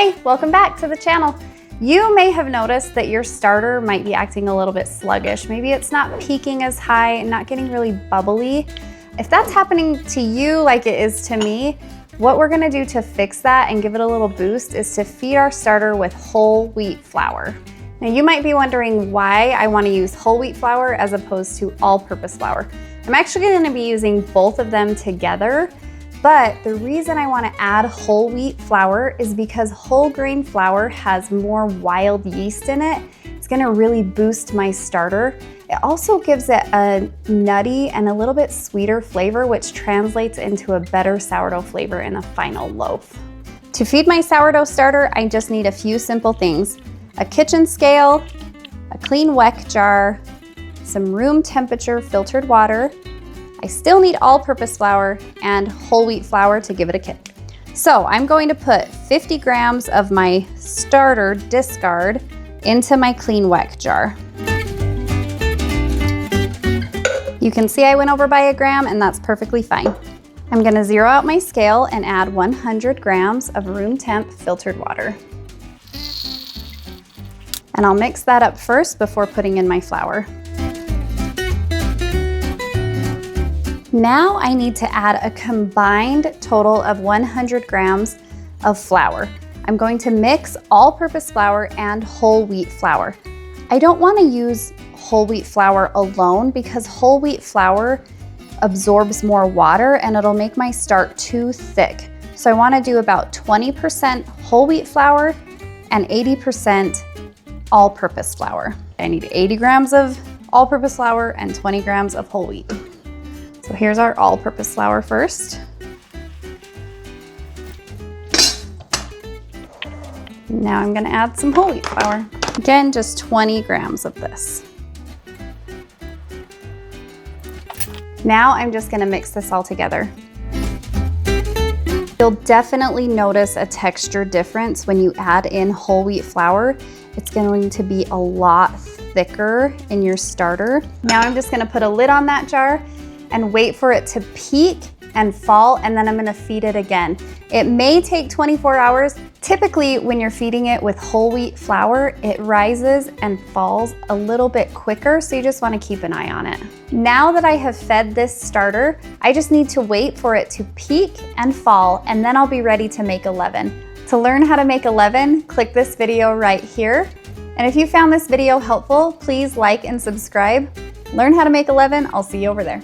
Hey, welcome back to the channel. You may have noticed that your starter might be acting a little bit sluggish. Maybe it's not peaking as high and not getting really bubbly. If that's happening to you like it is to me, what we're gonna do to fix that and give it a little boost is to feed our starter with whole wheat flour. Now you might be wondering why I wanna use whole wheat flour as opposed to all-purpose flour. I'm actually gonna be using both of them together, but the reason I wanna add whole wheat flour is because whole grain flour has more wild yeast in it. It's gonna really boost my starter. It also gives it a nutty and a little bit sweeter flavor, which translates into a better sourdough flavor in the final loaf. To feed my sourdough starter, I just need a few simple things: a kitchen scale, a clean weck jar, some room temperature filtered water. I still need all-purpose flour and whole wheat flour to give it a kick. So I'm going to put 50 grams of my starter discard into my clean weck jar. You can see I went over by a gram, and that's perfectly fine. I'm gonna zero out my scale and add 100 grams of room temp filtered water. And I'll mix that up first before putting in my flour. Now I need to add a combined total of 100 grams of flour. I'm going to mix all-purpose flour and whole wheat flour. I don't want to use whole wheat flour alone because whole wheat flour absorbs more water and it'll make my start too thick. So I want to do about 20% whole wheat flour and 80% all-purpose flour. I need 80 grams of all-purpose flour and 20 grams of whole wheat. So here's our all-purpose flour first. Now I'm gonna add some whole wheat flour. Again, just 20 grams of this. Now I'm just gonna mix this all together. You'll definitely notice a texture difference when you add in whole wheat flour. It's going to be a lot thicker in your starter. Now I'm just gonna put a lid on that jar and wait for it to peak and fall, and then I'm gonna feed it again. It may take 24 hours. Typically, when you're feeding it with whole wheat flour, it rises and falls a little bit quicker, so you just wanna keep an eye on it. Now that I have fed this starter, I just need to wait for it to peak and fall, and then I'll be ready to make a leaven. To learn how to make a leaven, click this video right here. And if you found this video helpful, please like and subscribe. Learn how to make a leaven. I'll see you over there.